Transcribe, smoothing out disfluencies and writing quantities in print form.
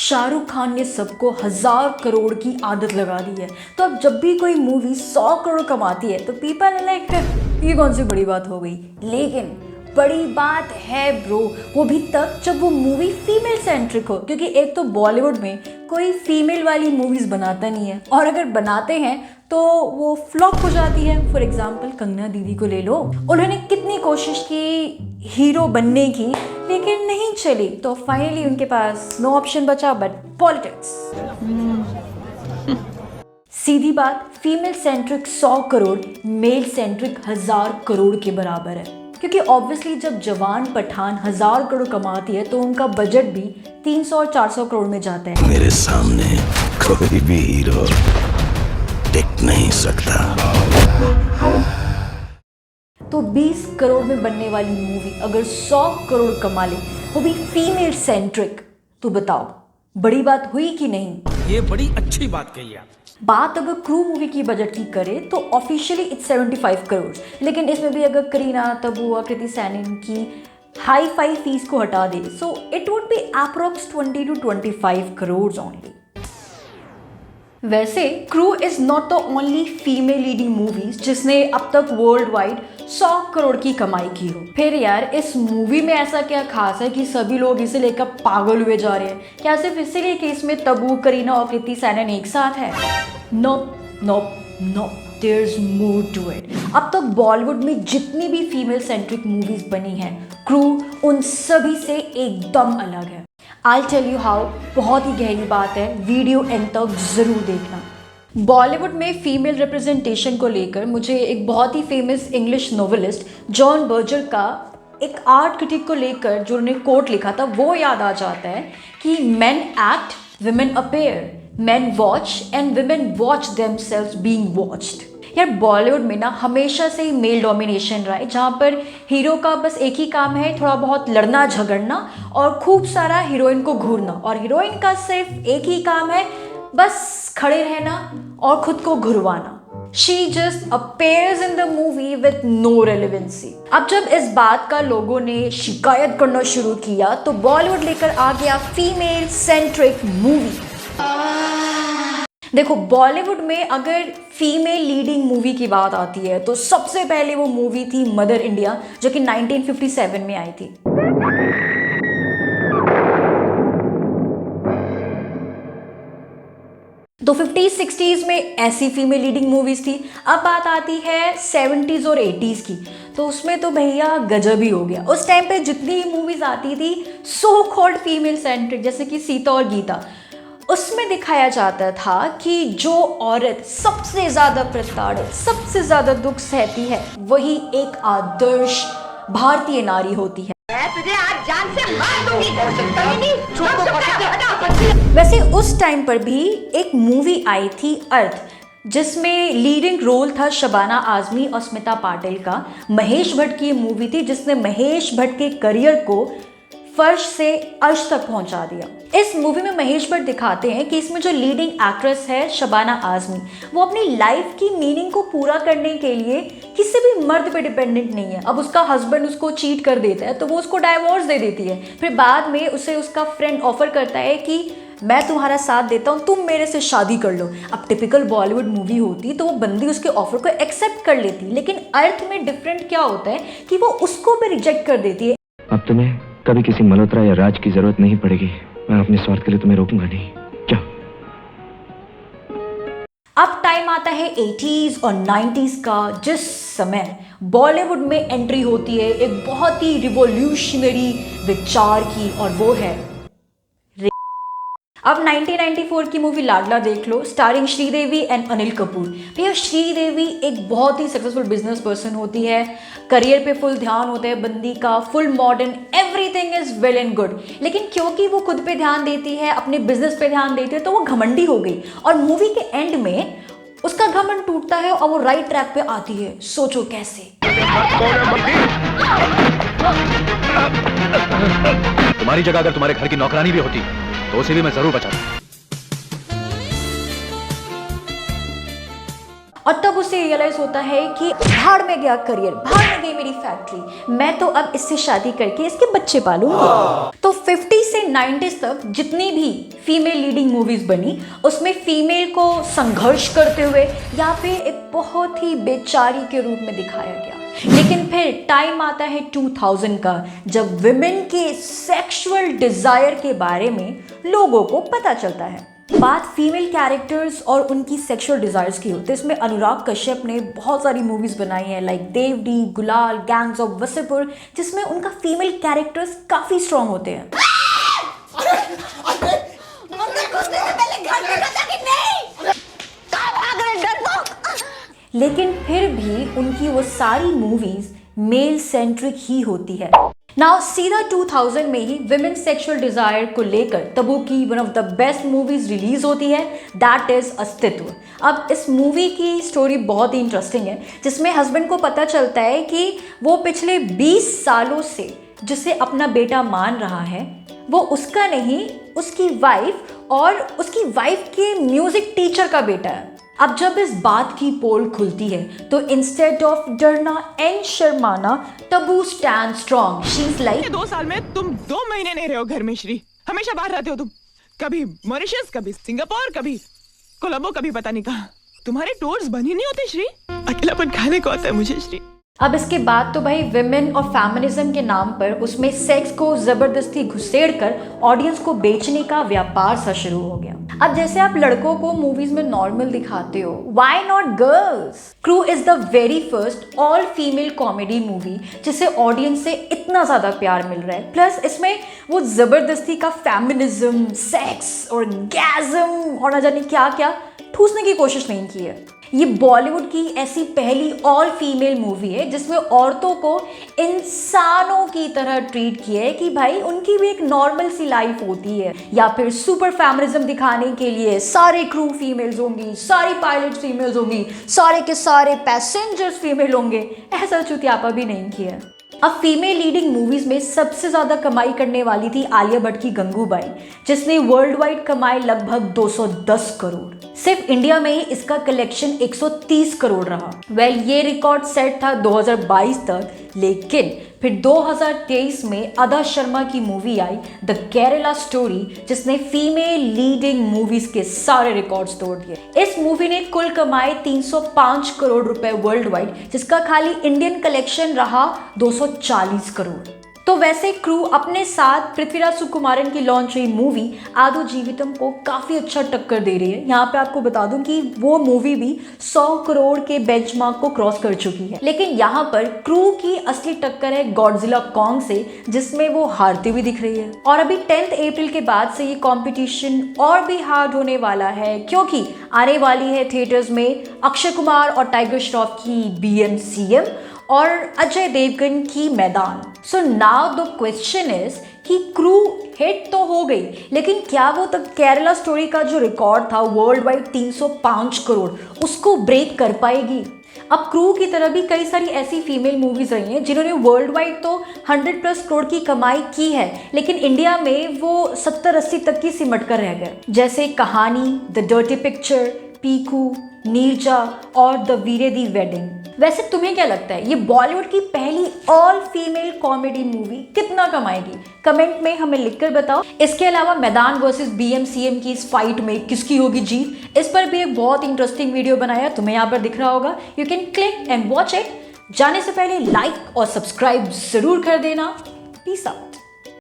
शाहरुख खान ने सबको 1000 करोड़ की आदत लगा दी है। तो अब जब भी कोई मूवी 100 करोड़ कमाती है तो पीपल लाइक ये कौन सी बड़ी बात हो गई। लेकिन बड़ी बात है ब्रो, वो भी तब जब वो मूवी फीमेल सेंट्रिक हो, क्योंकि एक तो बॉलीवुड में कोई फीमेल वाली मूवीज बनाता नहीं है, और अगर बनाते हैं तो वो फ्लॉप हो जाती है। फॉर एग्जाम्पल कंगना दीदी को ले लो, उन्होंने कितनी कोशिश की हीरो बनने की लेकिन नहीं चली, तो फाइनली उनके पास नो ऑप्शन बचा बट पॉलिटिक्स। सीधी बात, female centric 100 crore male centric 1000 crore के बराबर है, क्योंकि ऑब्वियसली जब जवान पठान 1000 करोड़ कमाती है तो उनका बजट भी 300 और 400 करोड़ में जाता है। मेरे सामने कोई भी हीरो टिक नहीं सकता। तो 20 करोड़ में बनने वाली मूवी अगर 100 करोड़ कमा ले, वो भी फीमेल सेंट्रिक, तो बताओ बड़ी बात हुई कि नहीं? ये बड़ी अच्छी बात कही आप। बात अगर क्रू मूवी की बजट की करे तो ऑफिशियली इट्स 75 करोड़, लेकिन इसमें भी अगर करीना तब्बू और कृति सैनन की हाई फाई फीस को हटा दे so it would be approx 20 to 25 crore only. वैसे Crew is not the only female leading movies जिसने अब तक वर्ल्ड वाइड 100 करोड़ की कमाई की हो। फिर यार इस मूवी में ऐसा क्या खास है कि सभी लोग इसे लेकर पागल हुए जा रहे हैं? क्या सिर्फ इसीलिए कि इसमें तब्बू, करीना और कृति सैनन एक साथ है? No no no, there is more to it. अब तक बॉलीवुड में जितनी भी फीमेल सेंट्रिक मूवीज बनी हैं, क्रू उन सभी से एकदम अलग है। I'll tell you how, बहुत ही गहरी बात है, वीडियो एंड तक जरूर देखना। बॉलीवुड में फीमेल रिप्रेजेंटेशन को लेकर मुझे एक बहुत ही famous English novelist John Berger का एक आर्ट क्रिटिक को लेकर जो उन्होंने कोट लिखा था वो याद आ जाता है कि men act, women appear, men watch and women watch themselves being watched। यार बॉलीवुड में ना हमेशा से ही मेल डोमिनेशन रहा है, जहाँ पर हीरो का बस एक ही काम है थोड़ा बहुत लड़ना झगड़ना और खूब सारा हीरोइन को घूरना, और हीरोइन का सिर्फ एक ही काम है बस खड़े रहना और खुद को घुरवाना। She just appears in the movie with no relevancy। अब जब इस बात का लोगों ने शिकायत करना शुरू किया तो बॉलीवुड लेकर आ गया फीमेल सेंट्रिक मूवी। देखो बॉलीवुड में अगर फीमेल लीडिंग मूवी की बात आती है तो सबसे पहले वो मूवी थी मदर इंडिया, जो कि 1957 में आई थी। तो 50s 60s में ऐसी फीमेल लीडिंग मूवीज थी। अब बात आती है 70s और 80s की, तो उसमें तो भैया गजब ही हो गया। उस टाइम पे जितनी मूवीज आती थी सो कॉल्ड फीमेल सेंट्रिक, जैसे कि सीता और गीता, उसमें दिखाया जाता था कि जो औरत सबसे ज्यादा प्रताड़ित, सबसे ज्यादा दुख सहती है वही एक आदर्श भारतीय नारी होती है। मैं तुझे आज जान से मार दूंगी। वैसे उस टाइम पर भी एक मूवी आई थी अर्थ, जिसमें लीडिंग रोल था शबाना आजमी और स्मिता पाटिल का। महेश भट्ट की मूवी थी जिसने महेश भट्ट के करियर को फर्श से अर्श तक पहुंचा दिया। इस मूवी में महेश भट्ट दिखाते हैं कि इसमें जो लीडिंग एक्ट्रेस है शबाना आजमी, वो अपनी लाइफ की मीनिंग को पूरा करने के लिए किसी भी मर्द पे डिपेंडेंट नहीं है। अब उसका हस्बैंड उसको चीट कर देता है तो वो उसको डाइवोर्स दे देती है। फिर बाद में उसे उसका फ्रेंड ऑफर करता है कि मैं तुम्हारा साथ देता हूँ, तुम मेरे से शादी कर लो। अब टिपिकल बॉलीवुड मूवी होती तो वो बंदी उसके ऑफर को एक्सेप्ट कर लेती, लेकिन अर्थ में डिफरेंट क्या होता है कि वो उसको भी रिजेक्ट कर देती है। अब तुम्हें कभी किसी मल्होत्रा या राज की जरूरत नहीं पड़ेगी। मैं अपने स्वार्थ के लिए तुम्हें रोकूंगा नहीं। क्या? अब टाइम आता है 80s और 90s का, जिस समय बॉलीवुड में एंट्री होती है एक बहुत ही रिवॉल्यूशनरी विचार की, और वो है अब 1994 की मूवी लाडला देख लो, स्टारिंग श्रीदेवी एंड अनिल कपूर। भैया श्रीदेवी एक बहुत ही सक्सेसफुल बिजनेस पर्सन होती है, करियर पे फुल ध्यान होता है बंदी का, full modern, everything is well and good. लेकिन क्योंकि वो खुद पे ध्यान देती है, अपने बिजनेस पे ध्यान देती है, तो वो घमंडी हो गई, और मूवी के एंड में उसका घमंड टूटता है और वो राइट ट्रैक पे आती है। सोचो कैसे। तुम्हारी जगह अगर तुम्हारे घर की नौकरानी भी होती तो उसे भी मैं जरूर बचाता। और तब उसे रियलाइज होता है कि भाड़ में गया करियर, भाड़ में गई मेरी फैक्ट्री, मैं तो अब इससे शादी करके इसके बच्चे पालूंगा। तो 50 से 90s तक जितनी भी फीमेल लीडिंग मूवीज बनी उसमें फीमेल को संघर्ष करते हुए या फिर एक बहुत ही बेचारी के रूप में दिखाया गया। लेकिन फिर टाइम आता है 2000 का, जब विमेन के सेक्सुअल डिजायर के बारे में लोगों को पता चलता है। बात फीमेल कैरेक्टर्स और उनकी सेक्सुअल डिजायर्स की होती है। इसमें अनुराग कश्यप ने बहुत सारी मूवीज बनाई हैं लाइक देवडी, गुलाल, गैंग्स ऑफ वसेपुर, जिसमें उनका फीमेल कैरेक्टर्स काफी स्ट्रॉन्ग होते हैं। लेकिन फिर भी उनकी वो सारी मूवीज मेल सेंट्रिक ही होती है। नाउ सीधा 2000 में ही विमेन सेक्सुअल डिजायर को लेकर तबू की one of the best movies release होती है, दैट इज अस्तित्व। अब इस मूवी की स्टोरी बहुत ही इंटरेस्टिंग है, जिसमें हस्बैंड को पता चलता है कि वो पिछले 20 सालों से जिसे अपना बेटा मान रहा है वो उसका नहीं, उसकी वाइफ और उसकी वाइफ के म्यूजिक टीचर का बेटा है। अब जब इस बात की पोल खुलती है तो इंस्टेड ऑफ डरना एंड शर्माना, Tabu stand strong. She is like 2 साल में तुम 2 महीने नहीं रहे हो घर में श्री, हमेशा बाहर रहते हो तुम, कभी मॉरिशस, कभी सिंगापुर, कभी कोलंबो, कभी पता नहीं कहाँ। तुम्हारे टूर्स बन ही नहीं होते श्री, अकेलापन खाने को आता है मुझे श्री। अब इसके बाद तो भाई विमेन और फेमिनिज्म के नाम पर उसमें सेक्स को जबरदस्ती घुसेड़ कर ऑडियंस को बेचने का व्यापार सा शुरू हो गया। अब जैसे आप लड़कों को मूवीज में नॉर्मल दिखाते हो, why not girls? Crew is the very first all female comedy movie जिसे ऑडियंस से इतना ज्यादा प्यार मिल रहा है। प्लस इसमें वो जबरदस्ती का फेमिनिज्म, सेक्स और गैज़म और न जाने क्या क्या ठूसने की कोशिश नहीं की है। ये बॉलीवुड की ऐसी पहली ऑल फीमेल मूवी है जिसमें औरतों को इंसानों की तरह ट्रीट किया है कि भाई उनकी भी एक नॉर्मल सी लाइफ होती है। या फिर सुपर फेमिनिज्म दिखाने के लिए सारे क्रू फीमेल्स होंगी, सारी पायलट फीमेल्स होंगी, सारे के सारे पैसेंजर्स फीमेल होंगे, ऐसा चुतियापा भी नहीं किया। अब फीमेल लीडिंग मूवीज में सबसे ज्यादा कमाई करने वाली थी आलिया भट्ट की गंगूबाई, जिसने वर्ल्ड वाइड कमाए लगभग 210 करोड़। सिर्फ इंडिया में ही इसका कलेक्शन 130 करोड़ रहा। वेल, ये रिकॉर्ड सेट था 2022 तक, लेकिन फिर 2023 में अदा शर्मा की movie I the Kerala story, जिसने फीमेल लीडिंग मूवीज के सारे रिकॉर्ड्स तोड़ दिए। इस मूवी ने कुल कमाए 305 करोड़ रुपए वर्ल्ड वाइड, जिसका खाली इंडियन कलेक्शन रहा 240 करोड़। तो वैसे क्रू अपने साथ पृथ्वीराज सुकुमारन की लॉन्च हुई मूवी आदो जीवितम को काफी अच्छा टक्कर दे रही है। यहाँ पे आपको बता दूं कि वो मूवी भी 100 करोड़ के बेंचमार्क को क्रॉस कर चुकी है। लेकिन यहाँ पर क्रू की असली टक्कर है गॉडजिला कॉन्ग से, जिसमें वो हारती हुई दिख रही है। और अभी 10 अप्रैल के बाद से ये कॉम्पिटिशन और भी हार्ड होने वाला है, क्योंकि आने वाली है थिएटर्स में अक्षय कुमार और टाइगर श्रॉफ की BM-CM और अजय देवगन की मैदान। So now the question is कि क्रू हिट तो हो गई, लेकिन क्या वो द केरला स्टोरी का जो रिकॉर्ड था वर्ल्ड वाइड 305 करोड़ उसको ब्रेक कर पाएगी? अब क्रू की तरह भी कई सारी ऐसी फीमेल मूवीज रही हैं जिन्होंने वर्ल्ड वाइड तो 100+ करोड़ की कमाई की है, लेकिन इंडिया में वो 70-80 तक की सिमट कर रह गए, जैसे कहानी, the dirty picture, Piku, Neerja और द वीरे दी वेडिंग। वैसे तुम्हें क्या लगता है ये बॉलीवुड की पहली ऑल फीमेल कॉमेडी मूवी कितना कमाएगी? कमेंट में हमें लिखकर बताओ। इसके अलावा मैदान वर्सेस BM-CM की इस फाइट में किसकी होगी जीत, इस पर भी एक बहुत इंटरेस्टिंग वीडियो बनाया, तुम्हें यहाँ पर दिख रहा होगा, you can click and watch it. जाने से पहले लाइक और सब्सक्राइब जरूर कर देना। Peace out.